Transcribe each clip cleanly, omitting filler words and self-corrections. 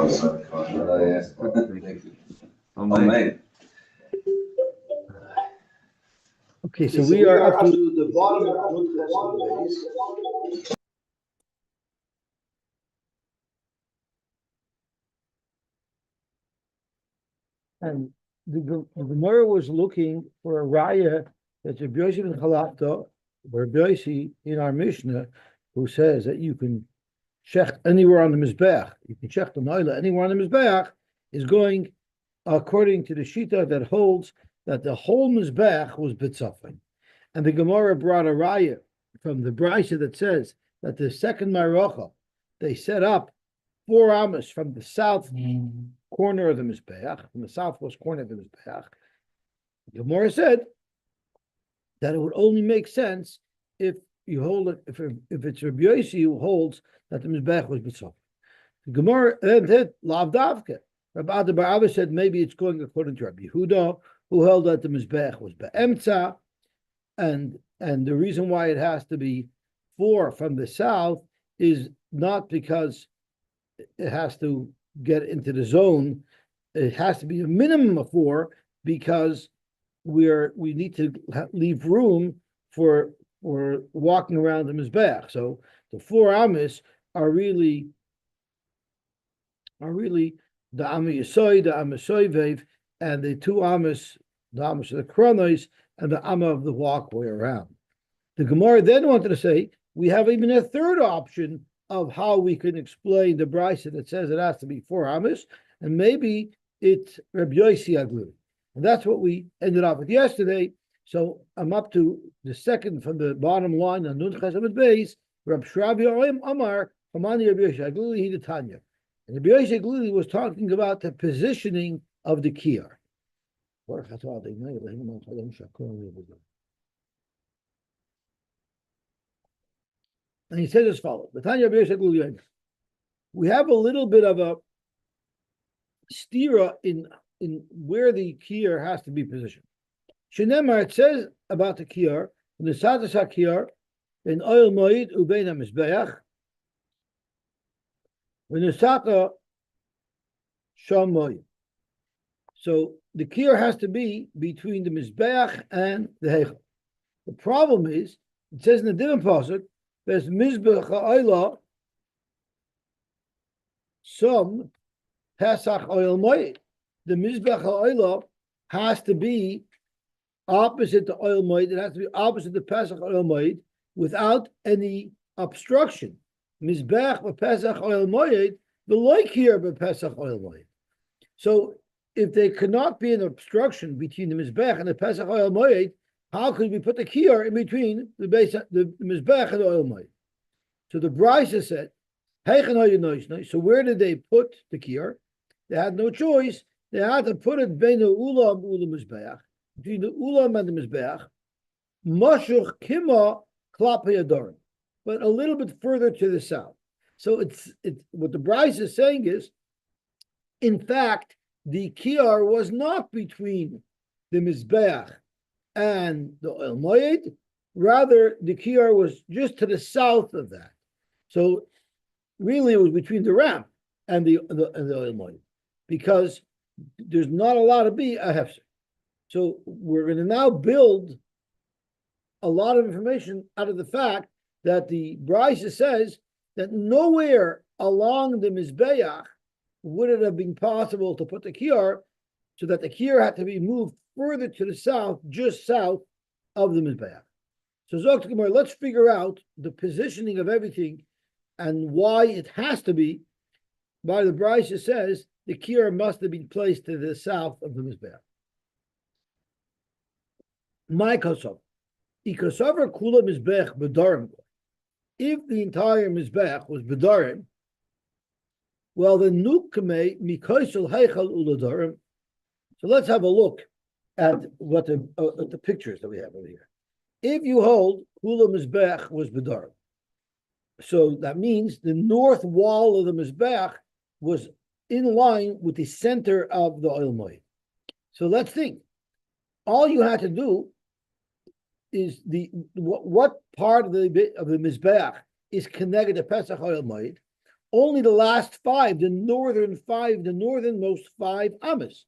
Thank you. Amen. Okay, so we are up to the bottom of Amud Ches. and the Gemara was looking for a raya that Rabbi Yosy ben Chalafta, Rabbi Yosy in our Mishnah, who says that you can check anywhere on the Mizbeach, you can check the Noila anywhere on the Mizbeach, is going according to the Shita that holds that the whole Mizbeach was B'tzafin. And the Gemara brought a raya from the Brisa that says that the second Marocha, they set up 4 amos from the south corner of the Mizbeach, from the southwest corner of the Mizbeach. The Gemara said that it would only make sense if you hold it, if it's Rabbi Yosy who holds that the Mizbeach was B'tzafin. The Gemara then said, Lav Davke. Rabbi Ada bar Abba said maybe it's going according to Rabbi Yehuda, who held that the Mizbeach was Be'emtza, and the reason why it has to be 4 from the south is not because it has to get into the zone. It has to be a minimum of 4 because we need to leave room for walking around the Mizbeach. So the 4 amos are really the Am Yosy, the Am Soivev, and the 2 amos, the amos of the Kronos, and the Amma of the walkway around. The Gemara then wanted to say, we have even a third option of how we can explain the Brisa that says it has to be 4 amos, and maybe it's Rabbi Yosy Agludi. And that's what we ended up with yesterday. So I'm up to the second from the bottom line on Nun Ches Amud Beis, Rabbi Shrabi Amar, Hamani Rabbi Yosy Agludi Hidatanya. And Rabbi Yosy Agludi was talking about the positioning of the kiyar. And he says as follows: we have a little bit of a stira in where the kiyar has to be positioned. Shenemar, it says about the kiyar, the satas hakiyar, in oil moed ubein hamizbeach, when the sata shamoy. So the kiyar has to be between the Mizbeach and the Heichal. The problem is, it says in the different pasuk, there's Mizbeach ha'olah, some Pesach oil moed. The Mizbeach ha'olah has to be opposite the oil moed. It has to be opposite the Pesach oil moed without any obstruction. Mizbeach b'Pesach oil moed, the like here b'Pesach oil moed. So if there cannot be an obstruction between the Mizbeach and the Pesach oil moed, how could we put the kiyar in between the Mizbeach and the oil moed? So the Brisa said, so where did they put the kiyar? They had no choice. They had to put it between the ulam Mizbeach, between the ulam and the Mizbeach, mashuch kima klapei adorim, but a little bit further to the south. So it's what the Brisa is saying is, in fact, the kiyar was not between the Mizbeach and the oil moed. Rather, the kiyar was just to the south of that. So really, it was between the ramp and the oil moed, because there's not allowed to be a hefser. So we're going to now build a lot of information out of the fact that the Brisa says that nowhere along the Mizbeach would it have been possible to put the kiyar, so that the kiyar had to be moved further to the south, just south of the Mizbeach. So Zok Gemara, let's figure out the positioning of everything and why it has to be. By the Brisa says the kiyar must have been placed to the south of the Mizbeach. My kosov, ikosover kula Mizbeach bedarim. If the entire Mizbeach was bedarim, well, the nukme mikoisel heichal uladarim. So let's have a look at what the pictures that we have over here. If you hold kula Mizbeach was bedarim, so that means the north wall of the Mizbeach was in line with the center of the oil moed. So let's think. All you had to do is what part of the Mizbeach is connected to Pesach oil moed. only the last five, the northernmost 5 amas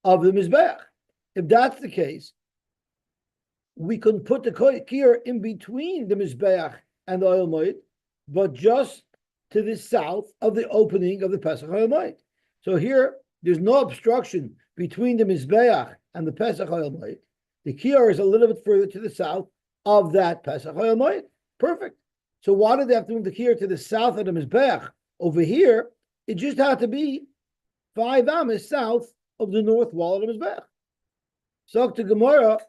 of the Mizbeach. If that's the case, we can put the kiyur in between the Mizbeach and the oil moed, but just to the south of the opening of the Pesach oil moed. So here, there's no obstruction between the Mizbeach and the Pesach oil moed. The kiyur is a little bit further to the south of that Pesach oil moed. Perfect. So why did they have to move the kiyur to the south of the Mizbeach? Over here, it just had to be 5 amas south of the north wall of the Mizbeach. So to Gemara,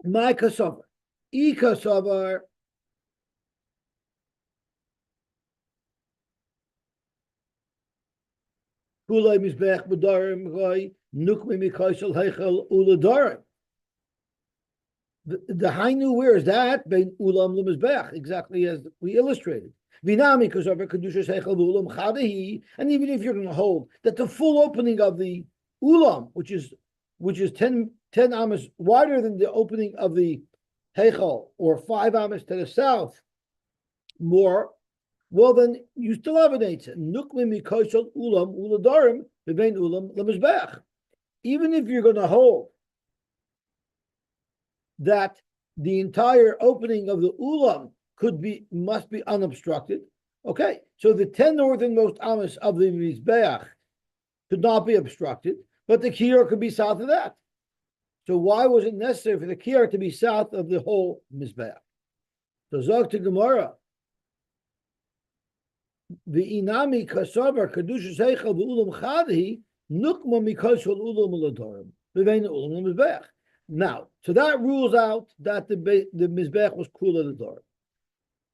my kasavar, kasavar. Kulay Mizbeach b'darim goy nukmi mikaysel heichel uladarim. The Hainu, where is that? Bein ulam lemizbeach, exactly as we illustrated. Vinami kasavar kedushas heichel ulam chadahi. And even if you're going to hold that the full opening of the ulam, which is 10 amas wider than the opening of the heichel, or 5 amas to the south, more. Well, then you still have an eitzah. Nukmi mikaysel ulam uladarim bein ulam lemizbeach. Even if you're going to hold that the entire opening of the ulam must be unobstructed. Okay, so the 10 northernmost amas of the Mizbeach could not be obstructed, but the kiyur could be south of that. So why was it necessary for the kiyur to be south of the whole Mizbeach? So Zog to Gemara, the inami kasavar kedushas heichel v'ulam chadhi nukma mikaysel ulam uladarim bevein ulam Mizbeach. Now, so that rules out that the Mizbeach was kula l'darim.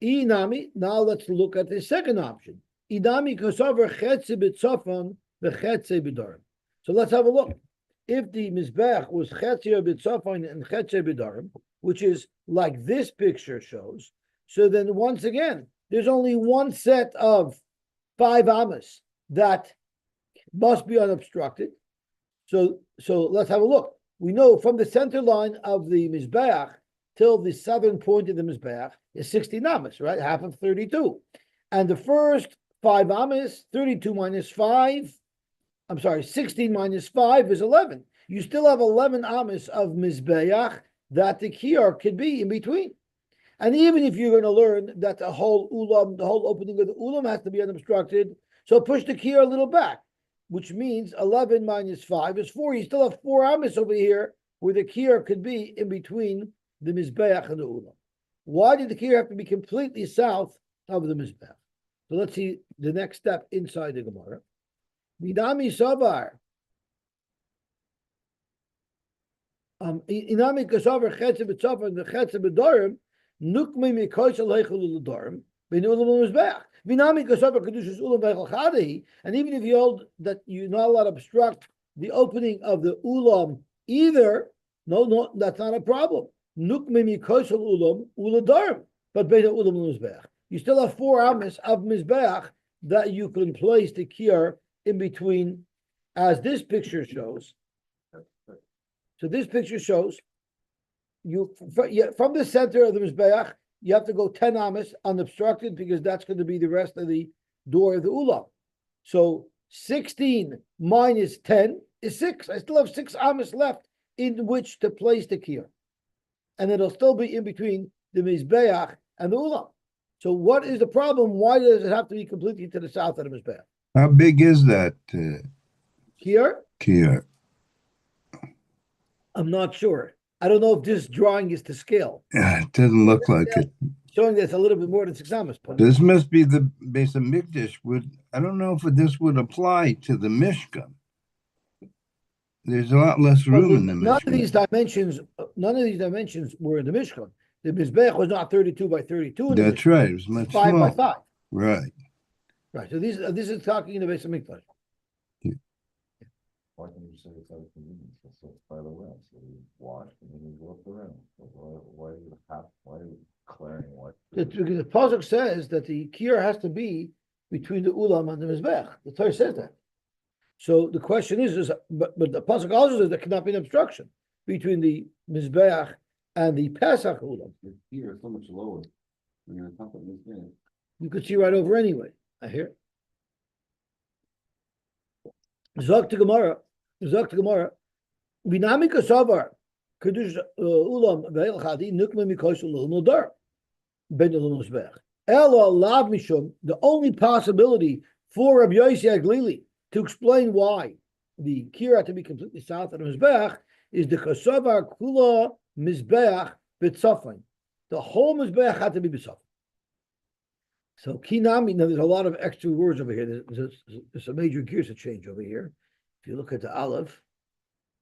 Inami. Now let's look at the second option. Inami kasavar chetze b'tzafon v'chetze b'darim. So let's have a look. If the Mizbeach was chetze b'tzafon and chetze b'darim, which is like this picture shows, so then once again, there's only one set of 5 amas that must be unobstructed. So let's have a look. We know from the center line of the Mizbeach till the southern point of the Mizbeach is 16 amas, right? Half of 32. And the first 5 amas, 32 minus 5, 16 minus 5 is 11. You still have 11 amas of Mizbeach that the kiyur could be in between. And even if you're going to learn that the whole opening of the ulam has to be unobstructed, so push the kiyur a little back, which means 11 minus 5 is 4. You still have 4 amas over here where the kiyur could be in between the Mizbeach and the ulam. Why did the kiyur have to be completely south of the Mizbeach? So let's see the next step inside the Gemara. Midami Savar. Inami Kasavar Chetze B'Tzafar and the Chetze B'Darim Nukmi Mikaysel Heichel Uladarim Bein Ulam Mizbeach. Vinami Kasavar Kedushas Ulam V'Eichel Chadahi. And even if you hold that you're not allowed to obstruct the opening of the ulam either, no, that's not a problem. Nukmi Mikaysel Ulam Uladarim, but Bein Ulam Mizbeach. You still have 4 amas of Mizbeach that you can place the kiyur in between, as this picture shows. So this picture shows from the center of the Mizbeach, you have to go 10 amas unobstructed because that's going to be the rest of the door of the ulam. So 16 minus 10 is 6. I still have 6 amas left in which to place the kiyur. And it'll still be in between the Mizbeach and the ulam. So what is the problem? Why does it have to be completely to the south of the Mizbeach? How big is that Kiyur? kiyur? I'm not sure. I don't know if this drawing is to scale. Yeah, it doesn't look like it. Showing that it's a little bit more than 6 amas. This must be the base of Mikdash. I don't know if this would apply to the Mishkan. There's a lot less room in the Mishkan. None of these dimensions were in the Mishkan. The Mizbeach was not 32 by 32. That's right. It was much 5 smaller. by 5. Right. Right. So this is talking in the base of Mikdash. Why can you say it's out of convenience? So it's by the way, so you wash and then you walk around. So why are you declaring what? Because the pasuk says that the kiyur has to be between the ulam and the mizbech. The Torah says that. So the question is but the pasuk also says there cannot be an obstruction between the mizbech and the Pesach ulam. The kiyur is so much lower. When you're on top of Mizbeach. You could see right over anyway. I hear. Zok to Gemara. Binamika Savar. Kedush Ulam Veil Chadi Nukme Mikosh Ulam Dar. Ben Ulam Mizbeach. Ella Lav Mishum. The only possibility for Rabbi Yosy Aglili to explain why the Kir had to be completely south of the Mizbeach is the Kasavar Kula Mizbeach B'Tzafin. The whole Mizbeach had to be B'Tzafin. So Kinami, now there's a lot of extra words over here. There's a major gears to change over here. If you look at the Aleph,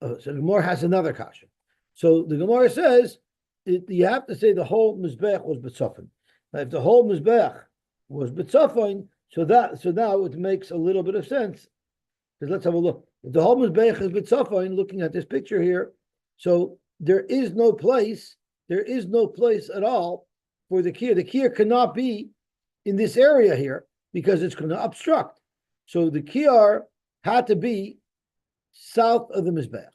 so the Gemara has another kasha. So the Gemara says you have to say the whole Mizbeach was B'Tzafin. Now if the whole Mizbeach was B'Tzafin, so now it makes a little bit of sense. Because let's have a look. If the whole Mizbeach is B'Tzafin, looking at this picture here, so there is no place at all for the Kir. The Kir cannot be in this area here because it's going to obstruct. So the Kiyar had to be south of the Mizbeach.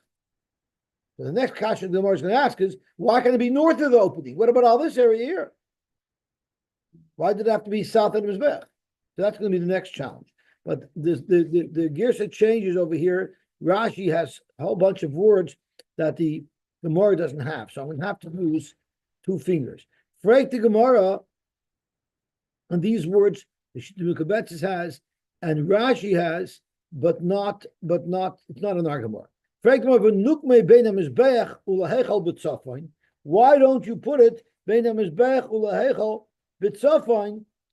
So the next question the Gemara is going to ask is, why can't it be north of the opening? What about all this area here? Why did it have to be south of the Mizbeach? So that's going to be the next challenge. But the Girsa changes over here. Rashi has a whole bunch of words that the Gemara doesn't have. So I'm going to have to use two fingers. Freik the Gemara, and these words the Mekabetzes has and Rashi has, but not it's not an argument. Why don't you put it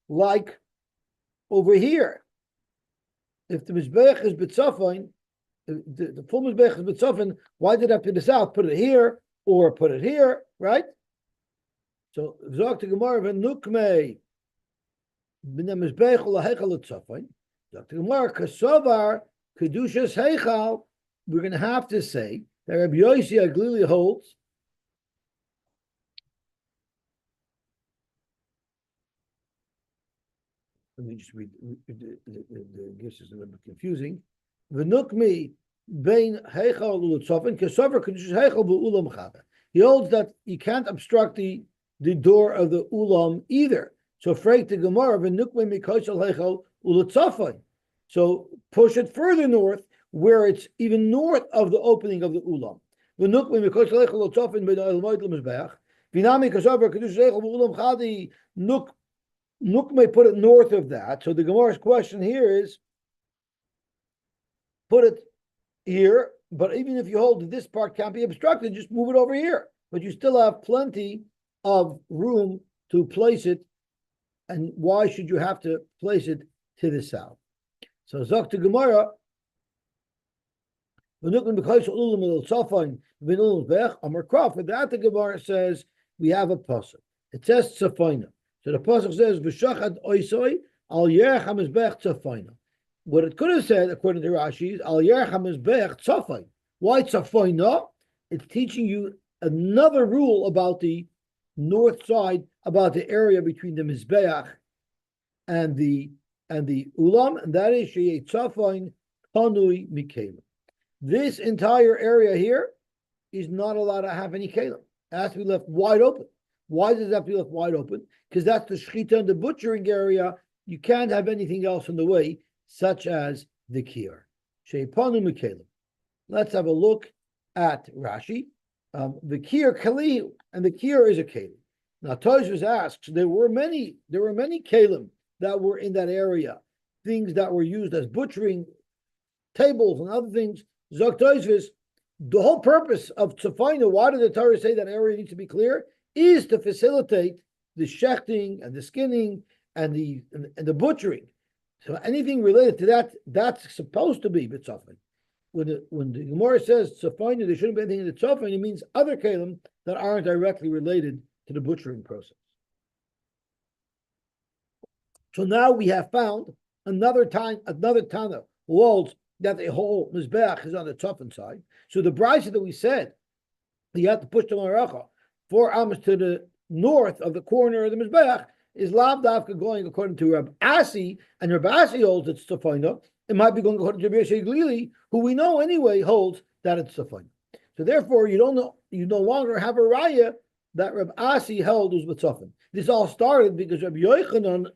like over here? If the Mizbeach is B'Tzafon, the full Mizbeach is B'Tzafon, why did it have to be south? Put it here or put it here, right? So Zok to Gemara v'nukmei b'nei Mizbeach u'lahechal B'Tzafon. Zok to Gemara kasovar kedushas heichal. We're going to have to say that Rabbi Yosy Aglili holds let me just read the guess is a little bit confusing. V'nukmi bein heichal u'letzofin kesover kedushas heichal b'ulam chava. He holds that you can't obstruct the door of the ulam either. So freik the Gemara v'nukmi mikoshal heichal u'letzofin. So push it further north, where it's even north of the opening of the ulam. V'nukmi mikoshal heichal u'letzofin bein ha'elmoid l'mizbeach. V'nami kesover kedushas heichal b'ulam chadi Nuk may put it north of that. So the Gemara's question here is, put it here, but even if you hold that this part can't be obstructed, just move it over here. But you still have plenty of room to place it. And why should you have to place it to the south? So Zok to Gemara, for that the Gemara says we have a pasuk. It says Tzafayna. So the pasuk says v'shachad oisoi al yerach hamizbech tzafayna. What it could have said, according to Rashi, is al yerach hamizbech tzafay. Why tzafayna? It's teaching you another rule about the north side, about the area between the mizbeach and the ulam, and that is sheyei tzafayn panui mikelim. This entire area here is not allowed to have any kelim. It has to be left wide open. Why does it have to be left wide open? Because that's the shechita and the butchering area. You can't have anything else in the way, such as the kiyar. Sheipanu mikelim. Let's have a look at Rashi. The kiyar kalihu, and the kiyar is a kelim. Now Tosfos asks, there were many kelim that were in that area, things that were used as butchering tables and other things. Zok Tosfos, the whole purpose of tzafayna, why did the Torah say that area needs to be clear? Is to facilitate the shechting and the skinning and the butchering. So anything related to that, that's supposed to be b'tzafin. When the Gemara says tzafin, there shouldn't be anything in the tzafin, it means other kalim that aren't directly related to the butchering process. So now we have found another Tana who holds that the whole Mizbeach is on the tzafin side. So the brisa that we said, you have to push the maracha 4 amos to the north of the corner of the Mizbeach is lav davka going according to Rab Asi, and Rab Asi holds it's tzafayna. It might be going according to Rabbi Yosy Aglili, who we know anyway holds that it's tzafayna. So therefore, you no longer have a raya that Rab Asi held was b'tzafin. This all started because Rabbi Yochanan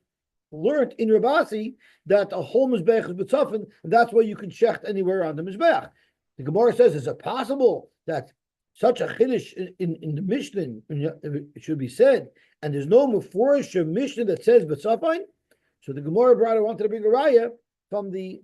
learned in Rabasi that a whole Mizbeach is B'tzafin, and that's why you can shecht anywhere on the Mizbeach. The Gemara says, is it possible that such a Chiddush in the Mishnah it should be said, and there's no Meforish Mishnah that says B'tzafin? So the Gemara brother wanted to bring a raya from the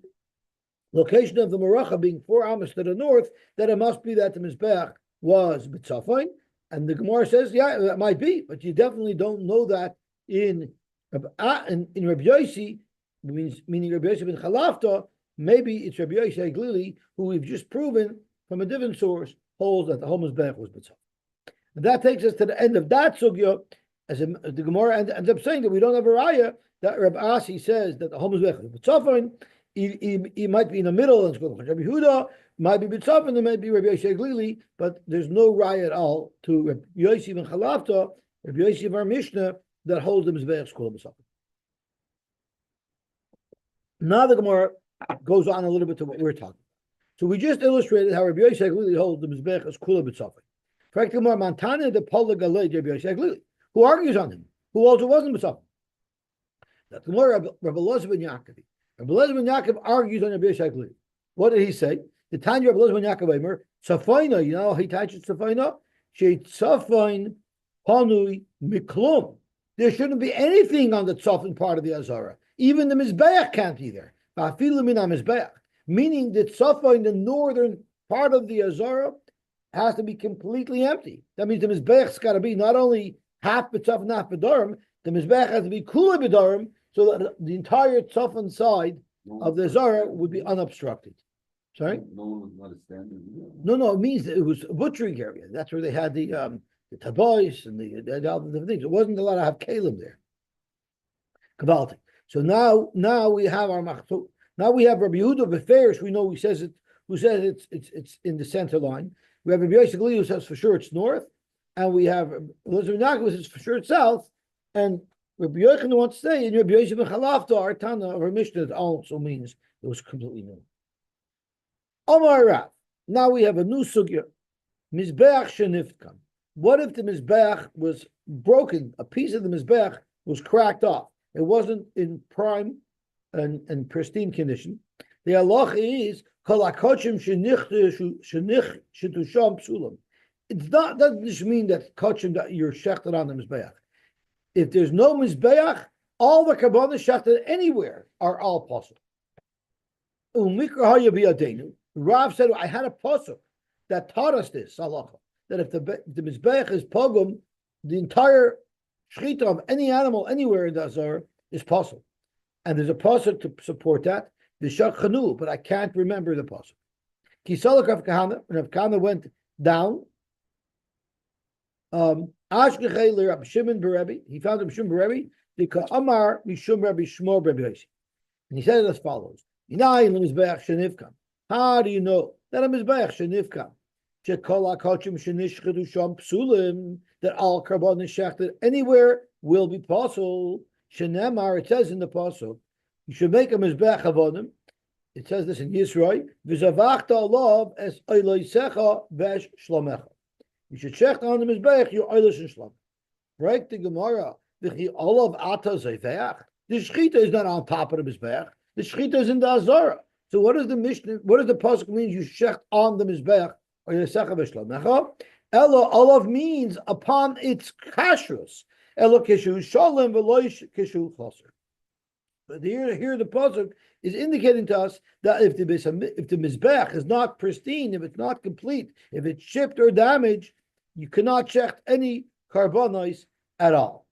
location of the Maracha being 4 amos to the north, that it must be that the Mizbeach was B'tzafin. And the Gemara says, yeah, that might be, but you definitely don't know that in Rabbi Yosy, meaning Rabbi Yosy ben Chalafta. Maybe it's Rabbi Yosy Glili, who we've just proven from a different source holds that the whole Mizbeach was B'tzafin. And that takes us to the end of that sugya, as the Gemara ends up saying that we don't have a raya that Rabbi Asi says that the whole Mizbeach was B'tzafin. He might be in the middle, and it's called Rabbi Huda, might be B'tzafin, there might be Rabbi Yosy Glili, but there's no raya at all to Rabbi Yosy ben Chalafta, Rabbi Yosy of our Mishnah, that holds the Mizbeach school of B'tzafin. Now the Gemara goes on a little bit to what we're talking about. So we just illustrated how Rabbi Yosy Glili holds the Mizbeach as kula B'tzafin. Correct the Gemara, Mantana de Pola Galei Rabbi Yosy Glili, who argues on him, who also wasn't B'tzafin. That the Gemara, Rabbi Elazar ben Yaakov. Rabbi Elazar ben Yaakov argues on Rabbi Yosy Glili. What did he say? The Tanya Rabbi Elazar ben Yaakov Eimer, Tzafayna, you know how he touches Tzafayna? She Tzafayn Panui Miklum. There shouldn't be anything on the Tzafin part of the Azara. Even the Mizbeach can't be there. Meaning that Tzafin, the northern part of the Azara, has to be completely empty. That means the Mizbeach's got to be not only half B'tzafin, half B'darim, the Mizbeach has to be Kula B'darim, so that the entire Tzafin side of the Azara would be unobstructed. Sorry? No one was not a standard. No, it means that it was a butchering area. That's where they had the tabois and the other different things. It wasn't allowed to have kalim there. Kabalti. So now we have our machzor. Now we have Rabbi Yehuda Beferish. We know who says it's in the center line. We have Rabbi Yosy Glili who says for sure it's north, and we have Elazar ben Yaakov who says for sure it's south, and Rabbi Yochanan wants to say in Rabbi Yosy ben Chalafta, our Tana of our Mishnah, that also means it was completely new. Omar Rav. Now we have a new sugya. Mizbeach shenifkan. What if the Mizbeach was broken? A piece of the Mizbeach was cracked off. It wasn't in prime and pristine condition. The halach is kol hakochim shetusham psulam. It's not, doesn't just mean that kochim that you're shechted on the Mizbeach. If there's no Mizbeach, all the kabbalah shechted anywhere are all possible. Rav said, I had a pasuk that taught us this halacha, that if the Mizbeach is pogum, the entire shechita of any animal anywhere in the Azar is possible. And there's a pasuk to support that, the Shachanu, but I can't remember the pasuk. Kisalak Rav Kahana, when Rav Kahana went down, Ashkechei le Rav Shimon Berebi, he found Rav Shimon Berebi, the Ka'amar Mishum Rabbi Shmor Rabbi Yosy. And he said it as follows, how do you know that a Mizbeach shenifkan? Shekol hakochim shenishchedu sham psulim, that all carbon shechted anywhere will be possible. Shenemar, it says in the pasuk, you should make a Mizbeach avodim. It says this in Yisroi, v'zavachta alav es oiloisecha vesh shlomecha. You should check on the Mizbeach your oilos and shlom. Right? The Gemara, v'chi olav ata zevach. The shechita is not on top of the Mizbeach. The shechita is in the Azara. So what does the Mishnah, what does the pasuk mean? You shecht on the Mizbeach or Yosecha v'shlomecha. Elo olav means upon its kashrus. Elo kishu shalom v'loish kishu chaser. But here the pasuk is indicating to us that if the Mizbeach is not pristine, if it's not complete, if it's chipped or damaged, you cannot shecht any karbonos at all.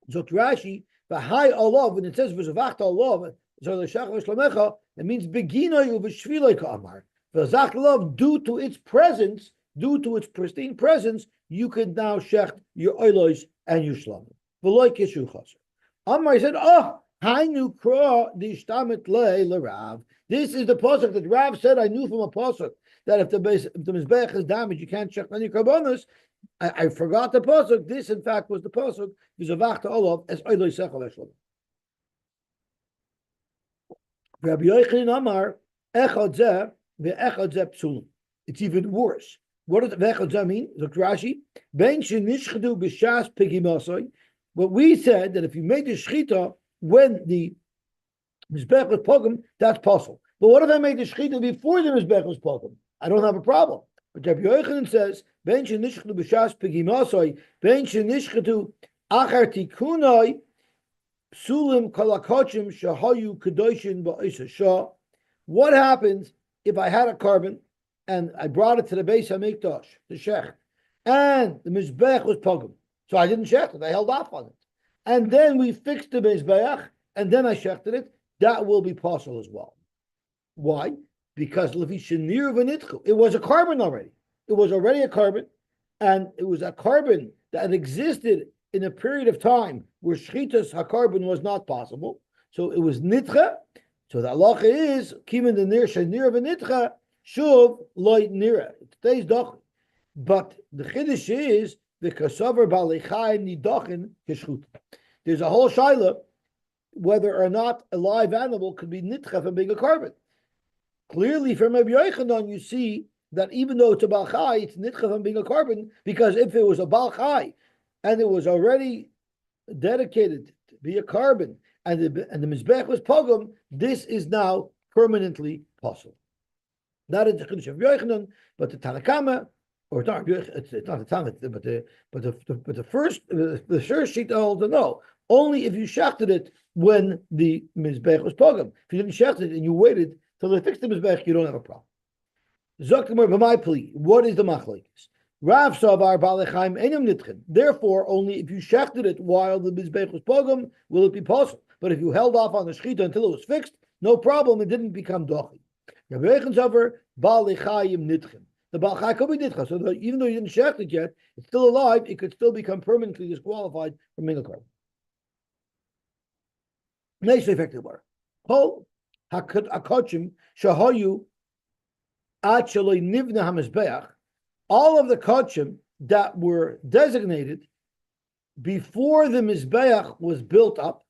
So Rashi, v'hai olav, when it says v'zavachta olav, it means beginoy uv'shviloi ka'amar. V'zach love, due to its presence, due to its pristine presence, you can now shecht your oilos and your shlamim. V'loi kishu chaser. Amar said, hainu kra d'ishtamet le-Rav. This is the pasuk that Rav said I knew from a pasuk that if the Mizbeach is damaged, you can't shecht any karbonos. I forgot the pasuk. This, in fact, was the pasuk. V'zavachta olav as oilos sechel eshlam. Rabbi Yochanan Amar, echad zeh ve'echad zeh psulim. It's even worse. What does ve'echad zeh mean? Look Rashi. Ben shenishchedu b'shas pigimasoi. But we said that if you made the shechita when the Mizbeach was pogum, that's possible. But what if I made the shechita before the Mizbeach was pogum? I don't have a problem. But Rabbi Yochanan says, Ben shenishchatu b'shas pegimasoi, ben shenishchatu achar tikunoi, sulim kalakochim shahayu kedoshin ba'isa shah. What happens if I had a carbon and I brought it to the Beis HaMikdash, the shech, and the Mizbeach was pogum? So I didn't shech it, I held off on it. And then we fixed the Mizbeach, and then I shechted it. That will be possible as well. Why? Because it was a carbon already. It was already a carbon, and it was a carbon that existed in a period of time where shchitas hakarbon was not possible. So it was nitcha. So the halacha is kimin the nir shenir v'nitcha shuv loy nira. It stays doch. But the chiddush is the kasavar balechayim nidachin keshchut. There's a whole shaila whether or not a live animal could be nitcha from being a carbon. Clearly, from Rabbi Yochanan, you see that even though it's a Baal Chai, it's nitcha from being a carbon, because if it was a Baal Chai and it was already dedicated to be a carbon and the Mizbeach was pogum, this is now permanently possible. That is the Chiddush of Yochanan, but the Tanakama, or not, it's not the Tanakh, but the first sheet holds no. Only if you shechted it when the Mizbeach was pogum. If you didn't shecht it and you waited till they fixed the Mizbeach, you don't have a problem. Zoktimur b'may plea. What is the machlekes? Rav savar balechaim enim nitchen. Therefore, only if you shechted it while the Mizbeach was pogum will it be possible. But if you held off on the shechita until it was fixed, no problem. It didn't become dochi. Rabbi Yochanan savar balechaim nitchen. The balchai could be nitcha. So that even though you didn't shecht it yet, it's still alive. It could still become permanently disqualified from being a carbon. Next effective word. Kol hakochim shahayu ad shaloi nivna hamizbeach. All of the kochim that were designated before the mizbeach was built up,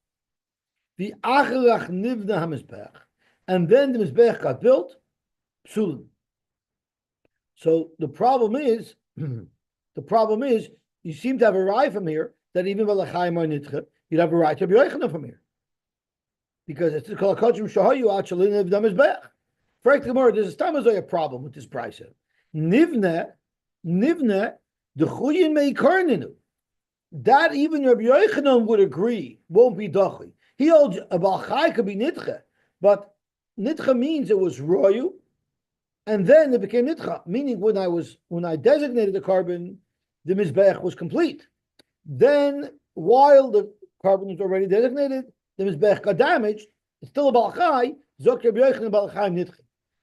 the acharach nivna hamizbeach, and then the mizbeach got built, psulim. So the problem is, you seem to have a right from here that even v'lachayim or nitcha, you'd have a right to be Yochanan from here. Because it's called Kochim Shahayu Achalin of Damizbeach. Frankly, more there's a problem with this price. Nivne, the Chuyin Meikarninu. That even Rabbi Yochanan would agree won't be Dachi. He holds a Balchai could be Nitcha, but Nitcha means it was Royu, and then it became Nitcha, meaning when I designated the carbon, the Mizbeach was complete. Then, while the carbon was already designated, the Mizbeach got damaged, it's still a Baal Chai, Zok Rabbi Yochanan Baal Chai Nitcha.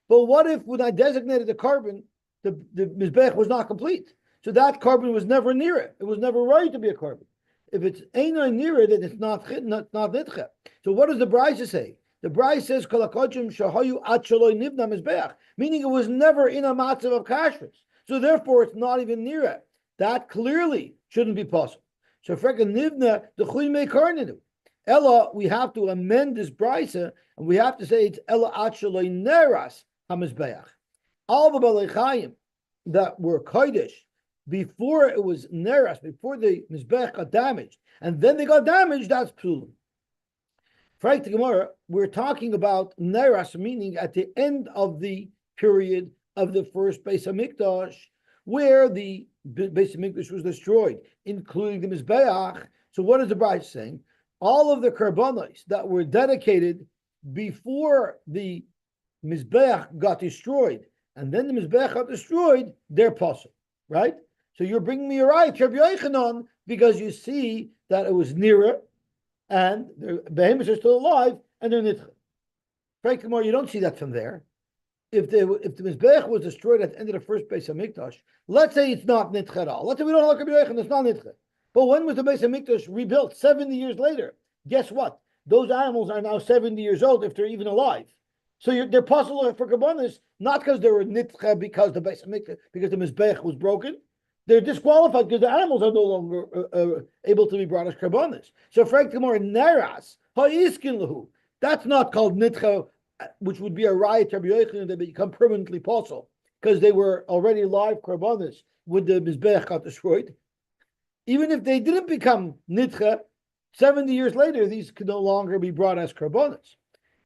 But what if when I designated the carbon, the Mizbeach was not complete? So that carbon was never near it. It was never right to be a carbon. If it's ain't near it, then it's not Nitcha. So what does the Brisa say? The Brisa says, Kolakochim Shahayu Ad Shaloi Nivna Mizbeach, meaning it was never in a matzav of kashrus. So therefore it's not even near it. That clearly shouldn't be possible. So Freka Nivna, the Chuy Meikarninu. Ella, we have to amend this brisa, and we have to say it's Ella Achaloi Neras HaMizbeach. All the Balechayim that were Kodesh before it was Neras, before the Mizbeach got damaged, and then they got damaged, that's Psulim. Frank the Gemara, we're talking about Neras, meaning at the end of the period of the first Beis HaMikdash, where the Beis HaMikdash was destroyed, including the Mizbeach. So what is the brisa saying? All of the karbanos that were dedicated before the Mizbeach got destroyed, and then the Mizbeach got destroyed, they're possible, right? So you're bringing me a right, Rabbi Yochanan, because you see that it was nearer, and the behemoths are still alive, and they're nitcha. Frankly, you don't see that from there. If the Mizbeach was destroyed at the end of the first Beis HaMikdash, let's say it's not nitcha at all. Let's say we don't like Rabbi Yochanan, it's not nitcha. But when was the Beis HaMikdash rebuilt? 70 years later. Guess what? Those animals are now 70 years old if they're even alive. So they're possible for Karbonis, not because they were nitcha because the Beis HaMikdash, because the Mizbeach was broken. They're disqualified because the animals are no longer able to be brought as Karbonis. So frankly, more Neras, Ha'iskin Lahu. That's not called nitcha, which would be a riot to Rabbi Yochanan that become permanently possible because they were already live Karbonis when the Mizbeach got destroyed. Even if they didn't become nitcha, 70 years later, these could no longer be brought as karbonas.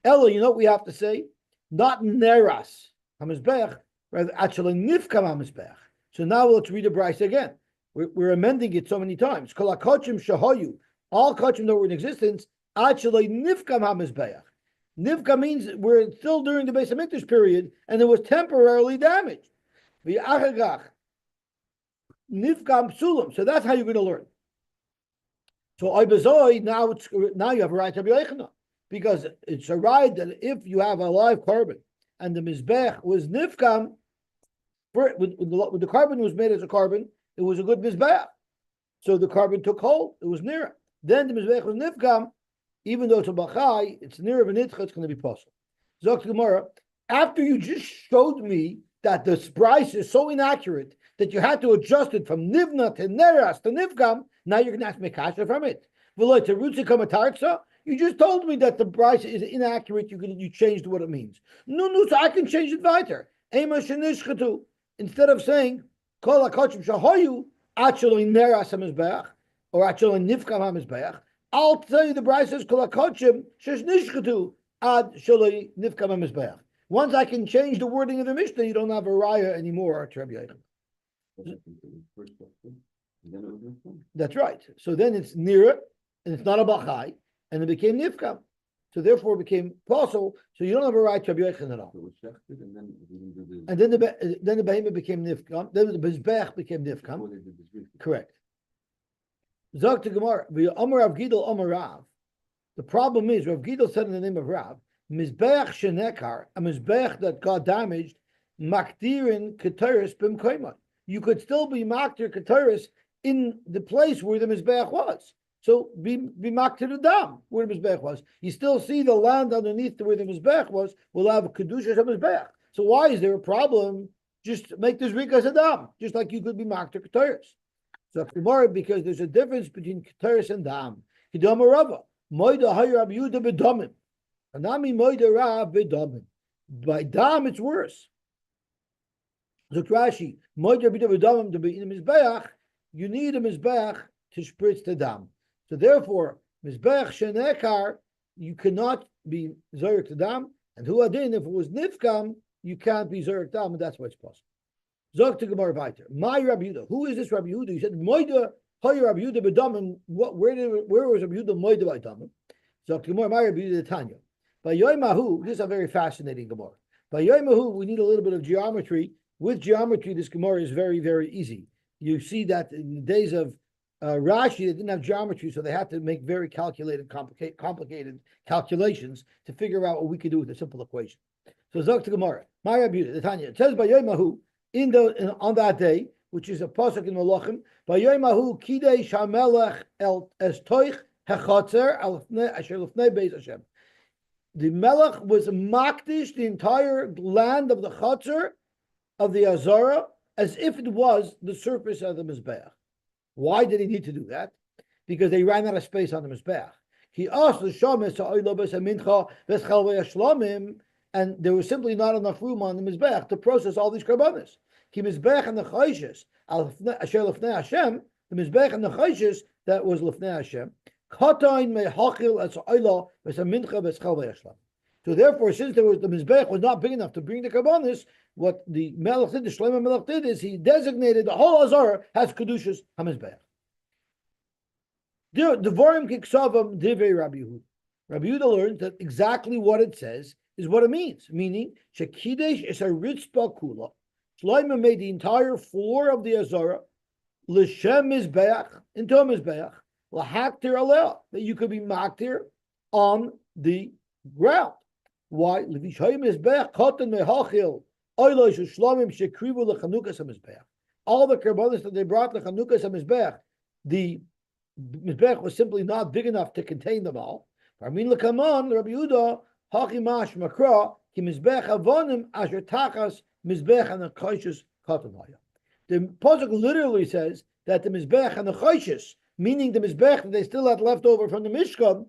Ella, you know what we have to say? Not neras hamizbeach, rather actually nifkam hamizbeach. So now let's read the Bryce again. We're amending it so many times. Kol hakochim shahoyu, all kochim that were in existence, actually nifkam hamizbeach. Nifka means we're still during the Beis Hamikdash period, and it was temporarily damaged. V'achagach nifkam psulim. So that's how you're going to learn. So Ibazoi, now you have a right to Rabbi Yochanan, because it's a right that if you have a live carbon and the Mizbeach was nifkam, when the carbon was made as a carbon, it was a good Mizbeach. So the carbon took hold, it was near. Then the Mizbeach was nifkam, even though it's a Bachai, it's near of an Itcha, it's going to be possible. Zok Gemara, after you just showed me that the price is so inaccurate that you had to adjust it from Nivna to Neras to Nivkam, now you're going to ask me kasha from it. You just told me that the price is inaccurate. You changed what it means. No, so I can change it weiter. Instead of saying Kol hakochim shahoyu actually Neras hamizbeach or actually Nivkam hamizbeach, I'll tell you the price says Kol hakochim sheshnishchatu ad shaloi Nivkam hamizbeach. Once I can change the wording of the Mishnah, you don't have a raya anymore. That's right. So then it's nearer, and it's not a bachai, and it became nifkam. So therefore, it became possible. So you don't have a right to Rabbi Yochanan at all. And then the behemoth became nifkam. Then the Mizbeach became nifkam. Correct. Zog to Gemara, Amar Rav Gidel Amar Rav. The problem is Rav Gidel said in the name of Rav, Mizbeach shenekar, a Mizbeach that got damaged, makdirin keteris b'mkoimah. You could still be makdir keteris in the place where the Mizbeach was. So be makdir the dam where the Mizbeach was. You still see the land underneath where the Mizbeach was will have a kedusha of Mizbeach. So why is there a problem? Just make this rikas a dam, just like you could be makdir keteris. So because there's a difference between keteris and dam. Kidam Rava, moida hayir Rabbi Yehuda b'damim. Anami moida Rav b'damim. By dam it's worse. Zok Rashi, moida Rabbi Yehuda b'damim to be in the Mizbeach. You need a Mizbeach to spritz the dam. So therefore, Mizbeach shenekar, you cannot be zerek to dam. And who adin, if it was nifkam, you can't be zerek dam, and that's why it's possible. Zog to Gemara Vayter. My Rabbi Yehuda. Who is this Rabbi Yehuda? He said, Moida, Hoy Rabbi Yehuda b'damim. Where was Rabbi Yehuda Moida b'damim? Zog to Gemara, my Rabbi Yehuda Tanya. By Yoimahu, this is a very fascinating Gemara. By Yoimahu, we need a little bit of geometry. With geometry, this Gemara is very, very easy. You see that in the days of Rashi, they didn't have geometry, so they had to make very complicated calculations to figure out what we could do with a simple equation. So Zog to Gemara, my Rabbi Yehuda Tanya. It says by Yoimahu, on that day, which is a pasuk in Malachim, Vayomahu kidei shamelech el estoich hechatzer asher lefnei beis Hashem. The melech was makdish the entire land of the chatzer of the Azara as if it was the surface of the Mizbeach. Why did he need to do that? Because they ran out of space on the Mizbeach. He asked the shames ha'oilo b'es hamincha b'es chalvei hashlamim, and there was simply not enough room on the Mizbeach to process all these karbanos. Ki Mizbeach and the Chayshes, asher lefnei Hashem, the Mizbeach and the Chayshes that was lefnei Hashem, katayin mehachil as oila b'es hamincha b'es chalvei hashlam. So therefore, since the Mizbeach was not big enough to bring the karbanos, what the Melech did, the Shlomo Melech did, is he designated the whole Azara has kedushas hamizbeach. Devarim kiksavam divrei Rabbi Yehuda. Rabbi Yehuda learned that exactly what it says is what it means, meaning shekidesh is a ritzba kula. Shlomo made the entire floor of the Azara l'shem mizbeach into a mizbeach lahaktir aleh, that you could be maktir on the ground. Why? Levishay mizbeach katan mehachil. All the karbanos that they brought to Chanukas HaMizbeach, the Mizbeach was simply not big enough to contain them all. Rabbi Yehuda, Hachimash Makra, Ki Mizbeach Avonim Asher Tachas Mizbeach and the Chayshes Katanaya. The pasuk literally says that the Mizbeach and the Chayshes, meaning the Mizbeach that they still had left over from the Mishkan,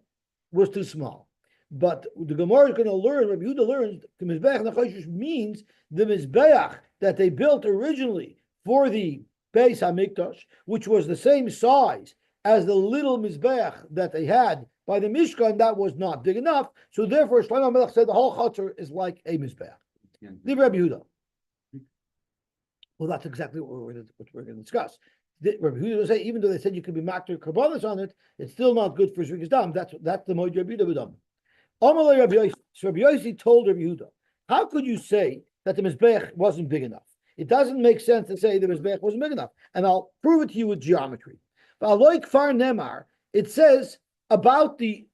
was too small. But the Gemara is going to learn, Rabbi Yehuda learns, the Mizbeach and the Chayshes means the Mizbeach that they built originally for the Beis HaMikdash, which was the same size as the little Mizbeach that they had by the Mishkan, that was not big enough. So therefore, Shlomo Melech said the whole Chatzar is like a Mizbeach. Leave Rabbi Yehuda. Well, that's exactly what we're going to discuss. Rabbi Yehuda will say, even though they said you could be makter karbanos on it, it's still not good for Zrikas Dam. That's the Moed Rabbi Yehuda B'dam. Amalei Rabbi Yosy. So Rabbi Yosy told Rabbi Yehuda, how could you say that the Mizbeach wasn't big enough? It doesn't make sense to say the Mizbeach wasn't big enough. And I'll prove it to you with geometry. But like Far Nemar, it says about the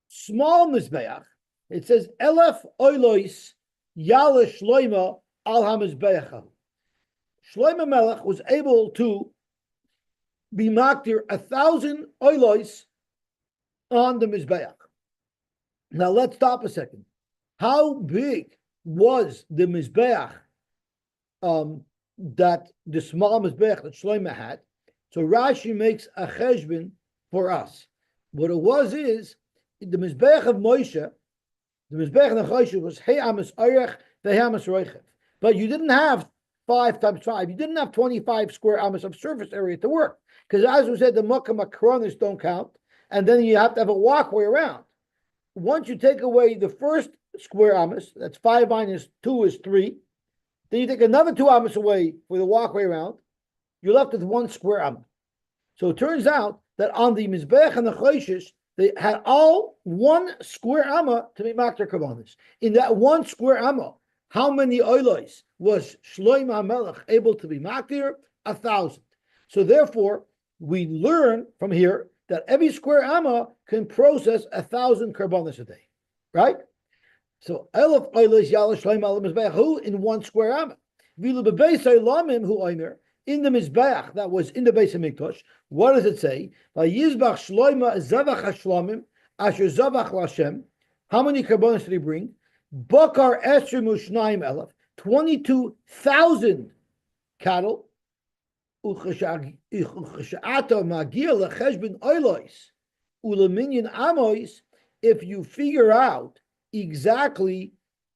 small Mizbeach, it says Elef Oilois Yale Shloima Al HaMizbeach. Shlomo Melech was able to be maktir 1,000 oilois on the Mizbeach. Now let's stop a second. How big was the Mizbeach that the small Mizbeach that Shlomo had? So Rashi makes a cheshbon for us. What it was is the Mizbeach of Moshe, the Mizbeach of Moshe was Hey Amos Orech, Hey Amos Roichev. But you didn't have 5 times 5. You didn't have 25 square amos of surface area to work. Because as we said, the Makkah Makronis don't count. And then you have to have a walkway around. Once you take away the first square amos, that's 5 minus 2 is 3. Then you take another 2 amos away for the walkway around. You're left with 1 square amos. So it turns out that on the Mizbeach and the Choshes, they had all 1 square amma to make makter karbanos. In that 1 square amma, how many oilos was Shlomo Melech able to be maktir? 1,000. So therefore, we learn from here that every square amma can process 1,000 karbanos a day, right? So elef oilos yala Shlomo Mizbeach who in 1 square amma. Vilu bebeis lamim hu oimer in the Mizbeach that was in the Beis Hamikdash. What does it say? Vayizbach Shlomo Zevach Shlomim asher Zevach Lashem. How many karbanos did he bring? Bakar Esher Mushnaim Elef, 22,000 cattle. Uchashata Magia Lecheshbin Oilois, Ulaminyan Amois. If you figure out exactly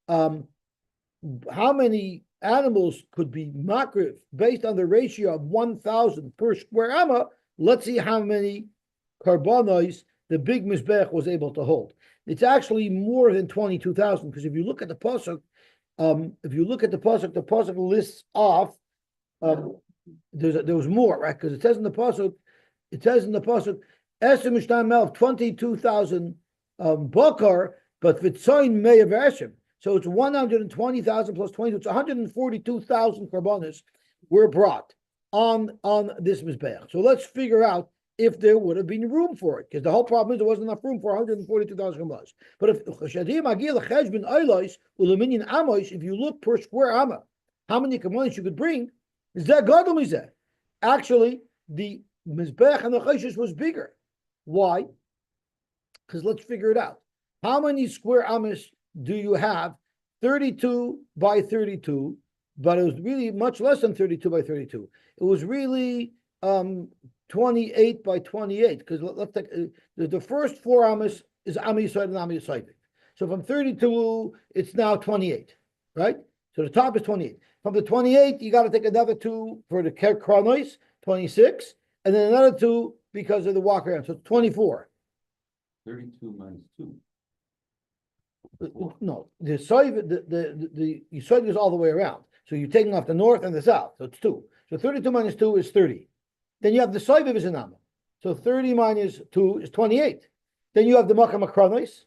how many animals could be makriv based on the ratio of 1,000 per square amma, let's see how many karbanos the big Mizbeach was able to hold. It's actually more than 22,000 because if you look at the pasuk, the pasuk lists off. There was more, right? Because it says in the pasuk, Esem Mishtam of 22,000 bakar, but Vitzoin may of Eshem. So it's 120,000 plus 22. It's 142,000 karbanos were brought on this Mizbeach. So let's figure out if there would have been room for it, because the whole problem is there wasn't enough room for 142,000 karbanos. But if you look per square amma, how many karbanos you could bring, actually the Mizbeach and the Choshes was bigger. Why? Because let's figure it out. How many square ammas do you have? 32 by 32, but it was really much less than 32 by 32. It was really 28 by 28, because let's take the first 4 ammas is Ami Yisrael and Ami Yisrael. So from 32, it's now 28, right? So the top is 28. From the 28, you got to take another 2 for the Kronos, 26, and then another 2 because of the walk around. So it's 24. 32 minus 2. No, the Yisrael goes all the way around. So you're taking off the north and the south. So it's 2. So 32 minus 2 is 30. Then you have the Soiviv is an Amma. So 30 minus 2 is 28. Then you have the Makam Kronos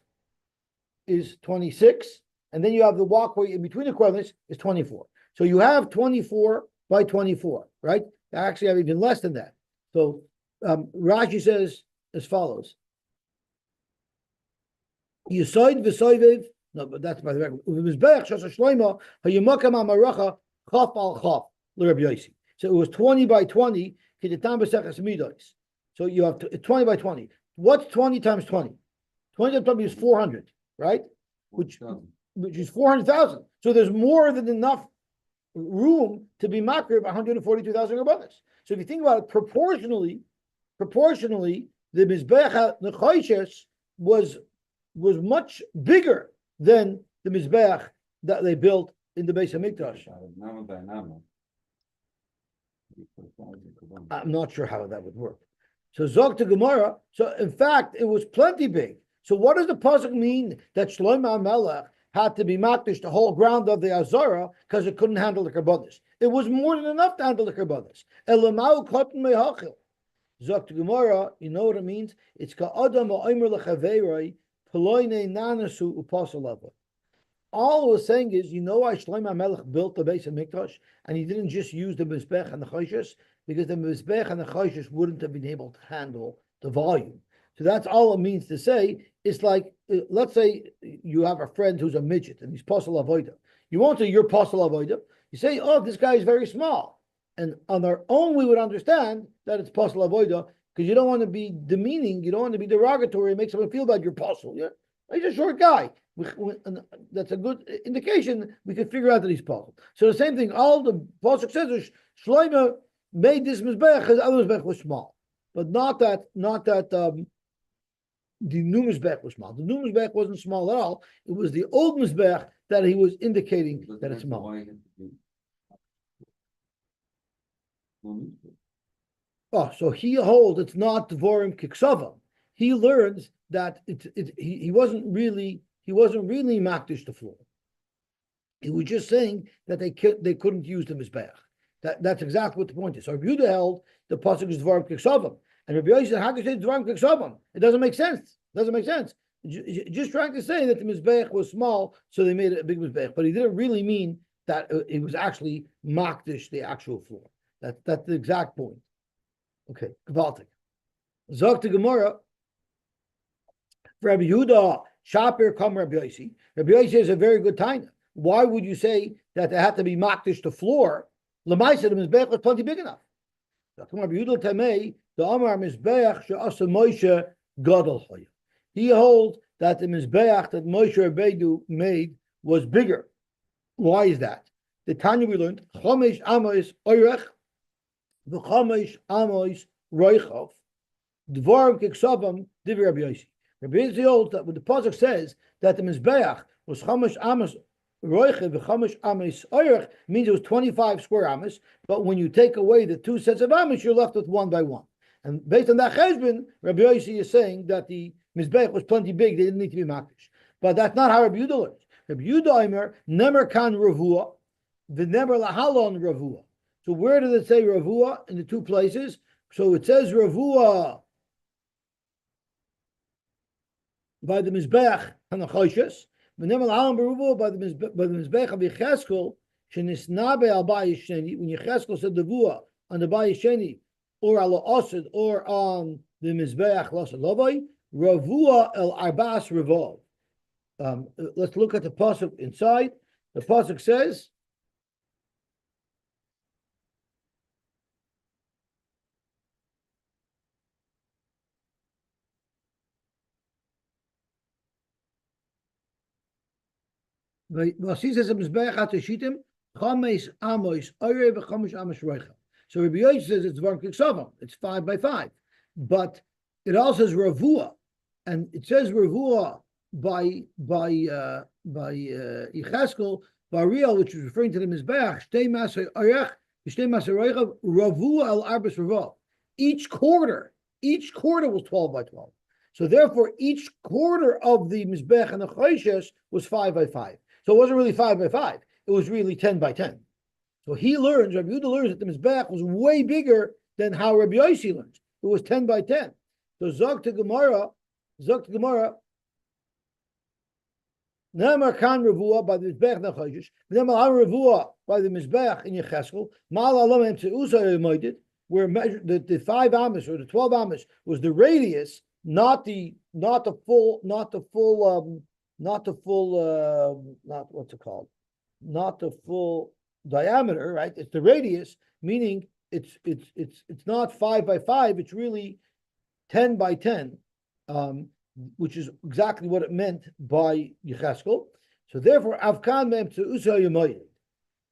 is 26. And then you have the walkway in between the Kronos is 24. So you have 24 by 24, right? I actually have even less than that. So Rashi says as follows. Yisoid v'soiviv. No, but that's by the record. Mizbeach shasa shloima hayimakam amaracha chaf al chaf l'Rabbi Yosy. So it was 20 by 20. So you have 20 by 20. What's 20 times 20? 20 times 20 is 400, right? Which is 400,000. So there's more than enough room to be makir of 142,000 rabbanis. So if you think about it, proportionally, the Mizbeach Nechoshes was much bigger than the Mizbeach that they built in the Beis Hamikdash. I'm not sure how that would work. So Zog to Gemara. So in fact, it was plenty big. So what does the pasuk mean that Shlomo HaMelech had to be makdish the whole ground of the Azara because it couldn't handle the karbonis? It was more than enough to handle the karbonis. Elamau kotten mehachil. Zog to Gemara. You know what it means? It's ka'adam ha'omer lechaveiroi peloine nanasu upasalava. All it was saying is, you know why Shlomo HaMelech built the base of Mikdash, and he didn't just use the Mizbeach and the Choshes, because the Mizbeach and the Choshes wouldn't have been able to handle the volume. So that's all it means to say. It's like, let's say you have a friend who's a midget, and he's Posel Avoida. You won't say you're Posel Avoida. You say, oh, this guy is very small. And on our own, we would understand that it's Posel Avoida, because you don't want to be demeaning, you don't want to be derogatory, and make someone feel bad you're Posel. Yeah? He's a short guy. That's a good indication. We can figure out that he's Posel. So the same thing. All the pasuk says is Shlomo made this mizbeach because the other mizbeach was small, but not that the new mizbeach was small. The new mizbeach wasn't small at all. It was the old mizbeach that he was indicating that it's small. Oh, so he holds it's not Dvorim Kiksava. He learns that he wasn't really makdish the floor. He was just saying that they couldn't use the mizbeach. That's exactly what the point is. So Rabbi Yehuda held the pasuk is Dvarim Kiksavim, and Rabbi Yosy said, "How can you say Dvarim Kiksavim? It doesn't make sense. It doesn't make sense. Just trying to say that the mizbeach was small, so they made it a big mizbeach, but he didn't really mean that it was actually makdish the actual floor. That's the exact point. Okay, gewaltig. Zog to Gemara. Rabbi Yehuda, Shapir, come Rabbi Yosy. Rabbi Yosy is a very good time. Why would you say that they had to be makdish the floor? Lamaisa, the mizbeach was plenty big enough. Rabbi Yehuda Tamei, the Amar mizbeach she'asa Moshe gadol hoya. He holds that the mizbeach that Moshe Rabbeinu made was bigger. Why is that? The Tanya we learned Chomesh Amos Oirech, v'Chomesh Amos Roichov, Dvarim Kiksavam Divi Rabbi Yosy. Rabbi Yosy holds that when the pasuk says that the mizbeach was Chomesh Amos Roiche v'Chomesh Amos Oirech means it was 25 square amos, but when you take away the two sets of amos, you're left with one by one. And based on that cheshbon, Rabbi Yosy is saying that the mizbeach was plenty big; they didn't need to be makdish. But that's not how Rabbi Yehuda learns. Rabbi Yehuda Omer nemer kan ravua, v'nemer lahalon ravua. So where does it say ravua in the two places? So it says ravua by the mizbeach and the choshes. V'nemer lahalon ravua by the mizbeach of Yecheskel shenisnabe al bayis sheni. When Yecheskel said the vua on the bayis sheni, or al osid, or on the mizbeach l'osid lovay, ravua el arbas revol. Let's look at the pasuk inside. The pasuk says, so Rabbi Yosy says it's Dvarim Kiksavam. It's 5 by 5, but it also says Ravua, and it says Ravua by Yecheskel Bariel, which is referring to the Mizbeach. Ravua al Arbas Ravua. Each quarter was 12 by 12. So therefore, each quarter of the Mizbeach and the Choshes was 5 by 5. So it wasn't really 5 by 5. It was really 10 by 10. So he learns, Rabbi Yehuda learns that the Mizbeach was way bigger than how Rabbi Yosy learns. It was 10 by 10. So Zog to Gemara, Nemar kan Ravua by the Mizbeach and the Choshes, Nemar Ravua by the Mizbeach in Yecheskel, Mal Alam and Tzeusah Moeded, where measured the 5 amos or the 12 amos was the radius, not what's it called? Not the full diameter, right? It's the radius, meaning it's not 5 by 5, it's really 10 by 10, which is exactly what it meant by Yecheskel. So therefore, Avkan mem Tzeusah Yomoyed.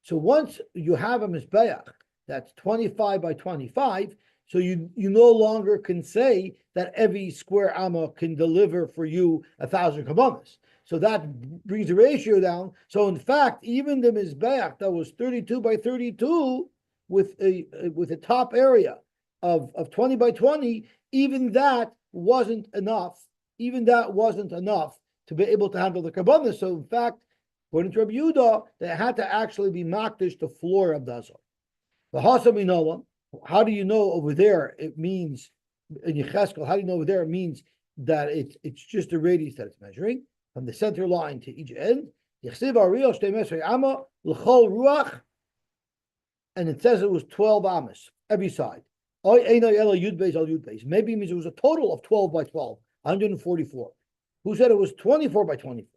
So once you have a Mizbeach that's 25 by 25, so you no longer can say that every square amma can deliver for you 1,000 kabbalas. So that brings the ratio down. So in fact, even the Mizbeach that was 32 by 32 with a top area of 20 by 20, even that wasn't enough. Even that wasn't enough to be able to handle the karbanis. So in fact, according to Rabbi Yehuda, they had to actually be makdish the floor of the Azor. The Hasam Minola, how do you know over there it means in Yecheskel, how do you know over there it means that it's just the radius that it's measuring from the center line to each end? And it says it was 12 amas every side. Maybe it means it was a total of 12 by 12, 144. Who said it was 24 by 24?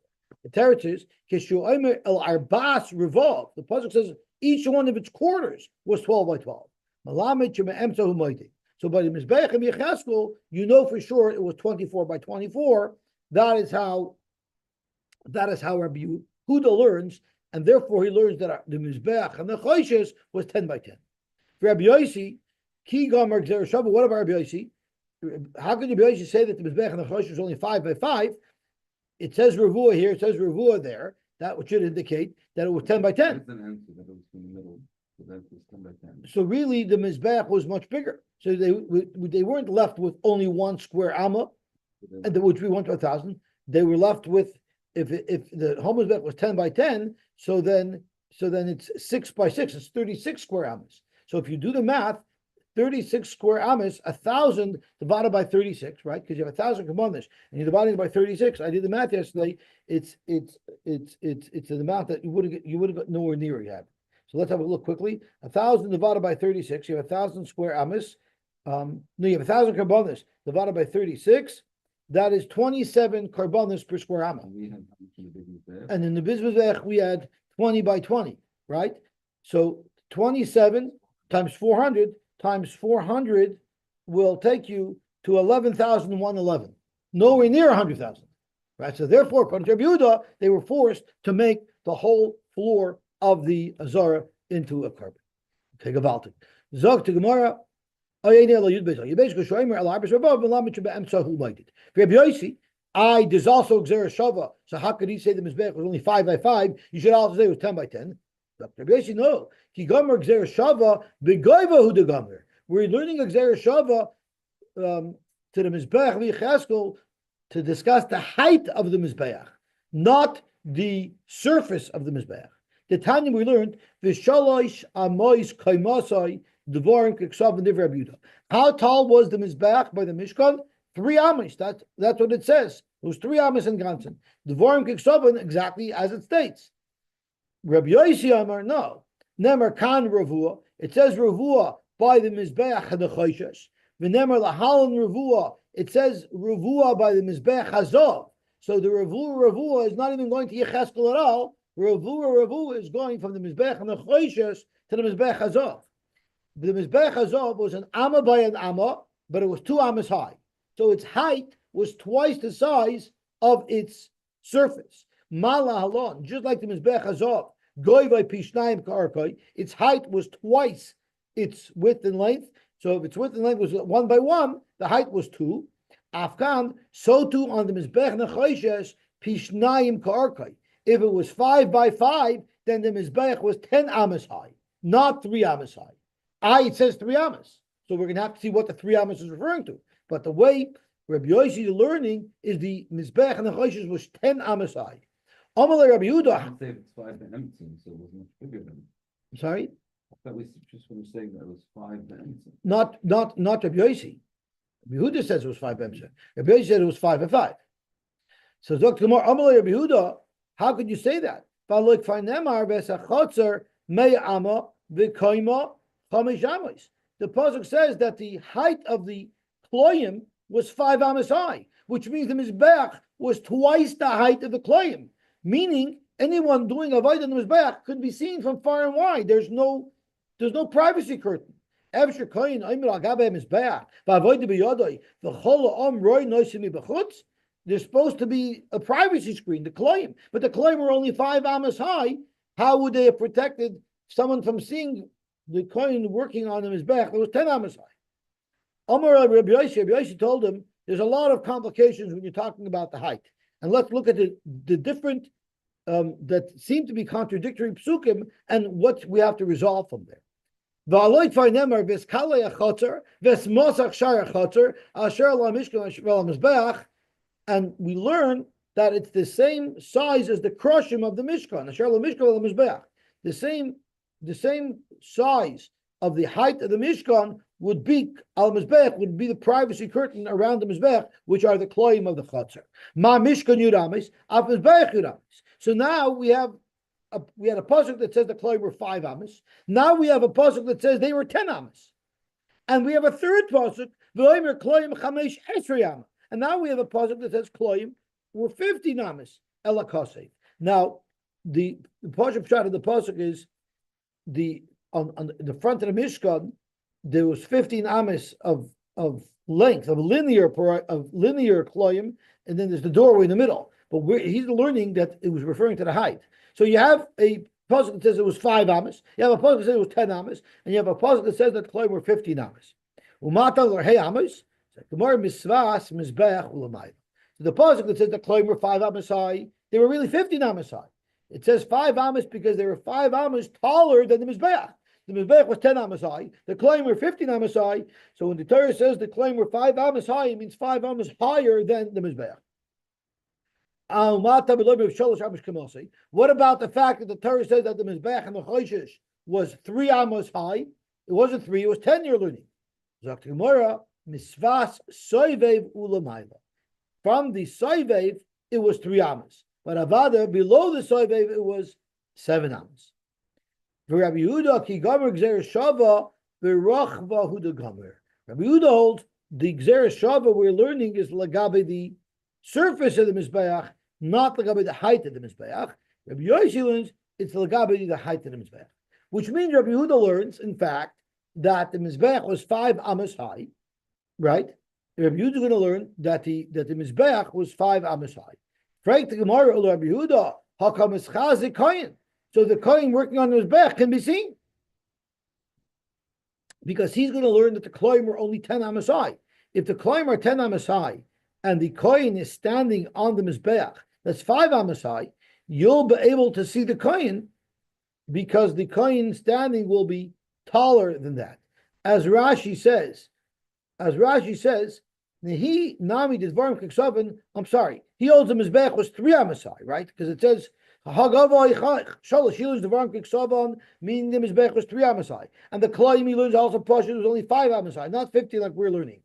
The Teretz is El Arbas Revolve. The pasuk says each one of its quarters was 12 by 12. So by the Mizbeach and Yecheskel, you know for sure it was 24 by 24. That is how Rabbi Yehuda learns, and therefore he learns that the Mizbeach and the Choishes was 10 by 10. For Rabbi Yosy, Ki Gomer Gzer Shabbat, what about Rabbi Yosy? How can Rabbi Yosy say that the Mizbeach and the Choishes was only 5 by 5? It says Ravua here, it says Ravua there. That should indicate that it was 10 by 10. That's an answer that it was in the middle. So that was 10 by 10. So really, the Mizbeach was much bigger. So they weren't left with only one square amma, and which we went to 1,000. They were left with, if the whole Mizbeach was 10 by 10, so then it's 6 by 6. It's 36 square ammas. So if you do the math, 36 square ammas, 1,000 divided by 36, right? Because you have 1,000 components and you're dividing it by 36. I did the math yesterday. It's an amount that you would have got nowhere near yet. So let's have a look quickly. 1,000 divided by 36. You have 1,000 square ammas. No, you have 1,000 carbonas divided by 36. That is 27 carbonas per square amma. And in the Mizbeach we had 20 by 20, right? So 27 times 400 times 400 will take you to 11,111, nowhere near 100,000, right? So therefore, according to Rabbi Yehuda, they were forced to make the whole floor of the Azara into a carpet. Okay, Gavaltic. Zog to Gemara. There's also Xer Shava. So how could he say the Mizbeach was only 5 by 5? You should also say it was 10 by 10. Rabbi Yossi, no. We're learning a Xer Shava to the Mizbeach v'Yecheskel to discuss the height of the Mizbeach, not the surface of the Mizbeach. The Tanya we learned v'shalosh amois kaimasai devarim kiksav and Rabbi Yehuda. How tall was the Mizbeach by the Mishkan? 3 amos. That's what it says. It was 3 amos in Gansen. Devarim kiksav exactly as it states. Rabbi Yossi Amar, no. Nemer kan Ravua. It says Ravua by the Mizbeach and the Choishes. V'nemer lahalan Ravua. It says Ravua by the Mizbeach Hazov. So the Ravua is not even going to Yecheskel at all. Ravua is going from the Mizbeach and the Choishes to the Mizbeach Hazov. The Mizbeach Hazov was an amma by an amma, but it was 2 ammas high. So its height was twice the size of its surface. Mala halon, just like the Mizbeach Hazov, goy by pishnayim karakai, its height was twice its width and length. So if its width and length was 1 by 1, the height was 2. Afkan, so too on the Mizbeach Nechayshes, pishnayim karakai. If it was 5 by 5, then the Mizbeach was 10 amas high, not 3 amas high. It says 3 amas. So we're going to have to see what the 3 amas is referring to. But the way Rabbi Yossi is learning is the Mizbeach and the Choishes was 10 amas high. Amalei Rabbi Yehuda. Say it's 5 by empty, so it was much bigger than. I'm sorry? That was just when you're saying that it was 5 by empty. Not Rabbi Yossi. Rabbi Yehuda says it was 5 by empty. Rabbi Yossi said it was 5 by 5. So Dr. Gemara, Amalei Rabbi Yehuda, how could you say that? V'aloik fainemar v'sachotzer mei amma v'koima chamish amos. The pasuk says that the height of the kloyim was 5 amas high, which means the Mizbeach was twice the height of the kloyim. Meaning, anyone doing avodah in the Mizbeach could be seen from far and wide. There's no privacy curtain. There's supposed to be a privacy screen, the kloyim, but the kloyim were only 5 amas high. How would they have protected someone from seeing the kohen working on the Mizbeach that was 10 amas high? Amar Rabbi Yossi told him, there's a lot of complications when you're talking about the height. And let's look at the different that seem to be contradictory psukim and what we have to resolve from there. V'aloy kvar nemar v'skalei achotzer v'smosach shar achotzer asher la mishkan v'la mizbeach, and we learn that it's the same size as the krushim of the mishkan. Asher la mishkan v'la mizbeach. The same size of the height of the mishkan would be al mizbeach, would be the privacy curtain around the mizbeach, which are the kloim of the chotzer. Ma mishkan yudamis, af mizbeach yudamis. So now we had a pasuk that says the kloim were 5 amas. Now we have a pasuk that says they were 10 amas, and we have a third pasuk v'omer kloim chamesh esrei amas. And now we have a pasuk that says kloim were 50 amas elakosei. Now the pasuk shot of the pasuk is on the front of the Mishkan, there was 15 amas of length, of linear kloim, and then there's the doorway in the middle. But he's learning that it was referring to the height. So you have a pasuk that says it was 5 amas, you have a pasuk that says it was 10 amas, and you have a pasuk that says that kloim were 15 amas. Umata l'rhei amas, the more misvas mizbeach u'lamayla. So the pasuk that says that kloim were 5 amas high, they were really 15 amas high. It says 5 amas because they were 5 amas taller than the Mizbeach. The Mizbeach was 10 amas high. The claim were 15 amas high. So when the Torah says the claim were 5 amas high, it means 5 amas higher than the Mizbeach. What about the fact that the Torah says that the Mizbeach and the Choshesh was 3 amas high? It wasn't 3, it was 10 you're learning. From the Soivev, it was 3 amas. But Avada, below the Soivev, it was 7 amas. For Rabbi Yehuda, ki gomer gzeres shava, v'rochva hu de gomer. Rabbi Yehuda holds the gzeres shava we're learning is lagabe the surface of the Mizbeach, not lagabe the height of the Mizbeach. Rabbi Yosy learns it's lagabe the height of the Mizbeach. Which means Rabbi Yehuda learns, in fact, that the Mizbeach was 5 amas high, right? Rabbi Yehuda is going to learn that the Mizbeach was 5 amas high. Frank the Gemara, Rabbi Yehuda, hakam is chazik kohen. So the kohen working on the Mizbeach can be seen, because he's going to learn that the kloim are only 10 amas high. If the kloim are 10 amas high and the kohen is standing on the Mizbeach, that's 5 amas high, you'll be able to see the kohen because the kohen standing will be taller than that. As Rashi says, he nami didvarim kiksaven. I'm sorry. He holds the Mizbeach was 3 amas high, right? Because it says Hagavai Shalosh. He learns dvarim kiksaven, meaning the Mizbeach was 3 amas high, and the Klaim he learns also Pashut was only 5 amas high, not 50 like we're learning.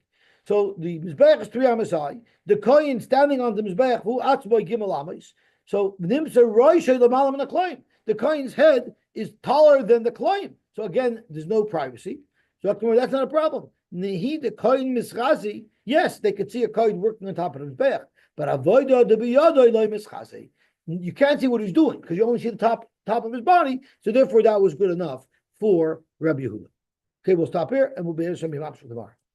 So the Mizbeach is 3 amas high. The Kohen standing on the Mizbeach who atzboy gimel amas. So nimsa roishay lamalam in the Klaim. The Kohen's head is taller than the Klaim. So again, there's no privacy. So that's not a problem. Nehi the Kohen mischazi. Yes, they could see a Kohen working on top of the Mizbeach, but avoida de biyadoi loy mischazi. You can't see what he's doing because you only see the top of his body. So therefore, that was good enough for Rabbi Yehuda. Okay, we'll stop here and we'll be able to show you tomorrow.